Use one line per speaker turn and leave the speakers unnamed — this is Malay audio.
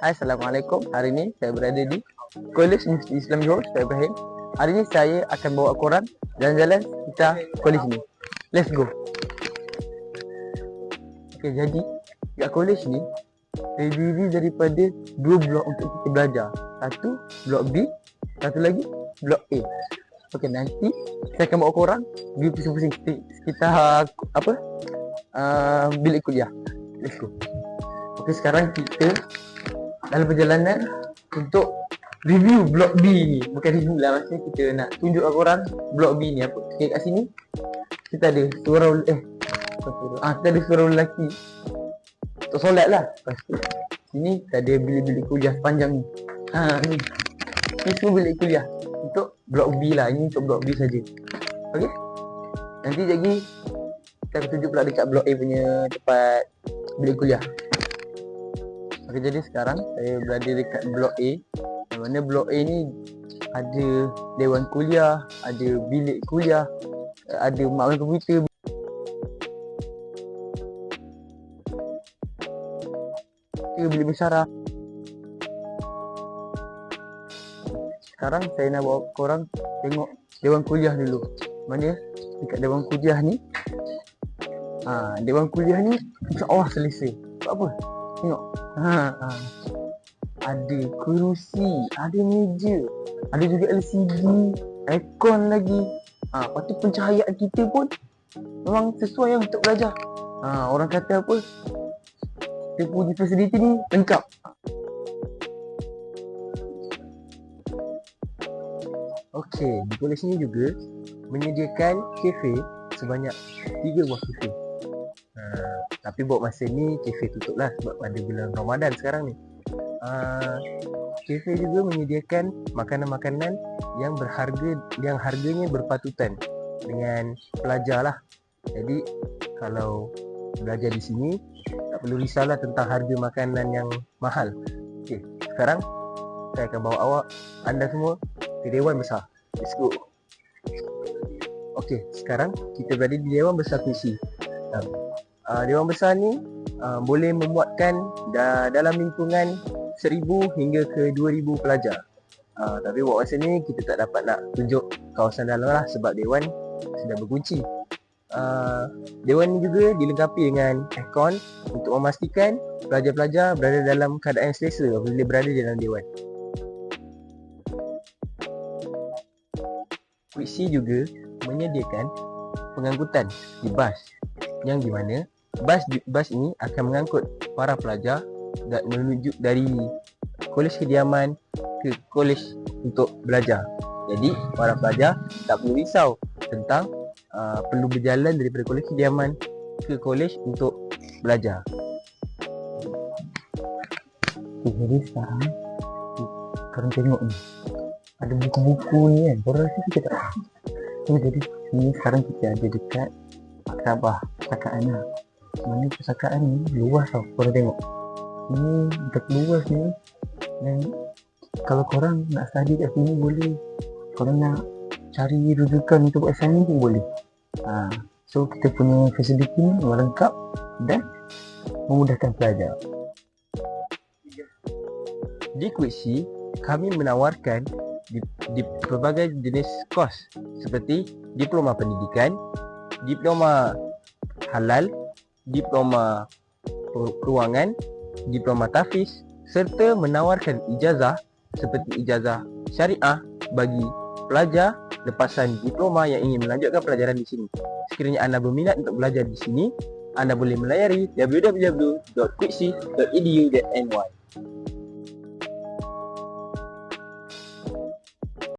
Hai, Assalamualaikum. Hari ini saya berada di Kolej Universiti Islam Johor, Ustaz Ibrahim. Hari ini saya akan bawa korang jalan-jalan kita kolej ni. Let's go. Okey, jadi kat kolej ni terdiri daripada dua blok untuk kita belajar. Satu blok B, satu lagi blok A. Okey, nanti saya akan bawa korang pergi pusing-pusing sekitar bilik kuliah. Let's go. Okey, sekarang kita dalam perjalanan untuk review blok B ni. Bukan review lah, maksudnya kita nak tunjuk korang blok B ni apa. Okay, kat sini kita ada surau kita ada surau lelaki untuk solat lah. Lepas tu sini kita ada bilik-bilik kuliah sepanjang ni. Ni semua bilik kuliah untuk blok B lah. Ini untuk blok B saja. Okey, nanti lagi kita akan tunjuk pula dekat blok A punya tempat bilik kuliah. Okey, jadi sekarang saya berada dekat blok A. Yang mana blok A ni ada dewan kuliah, ada bilik kuliah, ada mak komputer, bilik bersarah. Sekarang saya nak bawa korang tengok dewan kuliah dulu. Mana dekat dewan kuliah ni, dewan kuliah ni insya-Allah selesa. Sebab apa? Tengok. Ada kerusi, ada meja, ada juga LCD, aircon lagi. Lepas tu pencahayaan kita pun memang sesuai yang untuk belajar. Orang kata apa? Kita punya fasiliti ni lengkap. Okey, di kolej ni juga menyediakan kafe sebanyak 3 buah kafe. Tapi buat masa ni kafe tutup lah sebab ada bulan Ramadan sekarang ni. Kafe juga menyediakan makanan-makanan yang harganya berpatutan dengan pelajar lah. Jadi kalau belajar di sini tak perlu risaulah tentang harga makanan yang mahal. Okey, sekarang saya akan bawa anda semua ke Dewan Besar. Let's go. Okey, sekarang kita berada di Dewan Besar Puisi. Dewan Besar ni boleh memuatkan dalam lingkungan 1,000 hingga ke 2,000 pelajar. Tapi buat masa ni kita tak dapat nak tunjuk kawasan dalam lah sebab Dewan sedang berkunci. Dewan ni juga dilengkapi dengan aircon untuk memastikan pelajar-pelajar berada dalam keadaan selesa apabila berada dalam Dewan. Puisi juga menyediakan pengangkutan di bas, yang di mana bas ini akan mengangkut para pelajar dan menuju dari kolej kediaman ke kolej untuk belajar. Jadi para pelajar tak perlu risau tentang perlu berjalan daripada kolej kediaman ke kolej untuk belajar. Jadi sekarang korang tengok ni, ada buku-buku ni kan. Korang rasa kita tak tahu. Jadi ni sekarang kita ada dekat maktabah pustakaan lah. Mana pustakaan ni luas tau. Korang tengok ini dekat luas ni. Dan kalau korang nak study kat sini boleh. Korang nak cari rujukan untuk buat assignment pun boleh. So kita punya fasiliti ni lengkap dan memudahkan pelajar. Di Kuisi kami menawarkan di pelbagai jenis kos seperti diploma pendidikan, diploma halal, diploma kewangan, diploma tahfiz, serta menawarkan ijazah seperti ijazah syariah bagi pelajar lepasan diploma yang ingin melanjutkan pelajaran di sini. Sekiranya anda berminat untuk belajar di sini, anda boleh melayari www.kuisi.edu.my.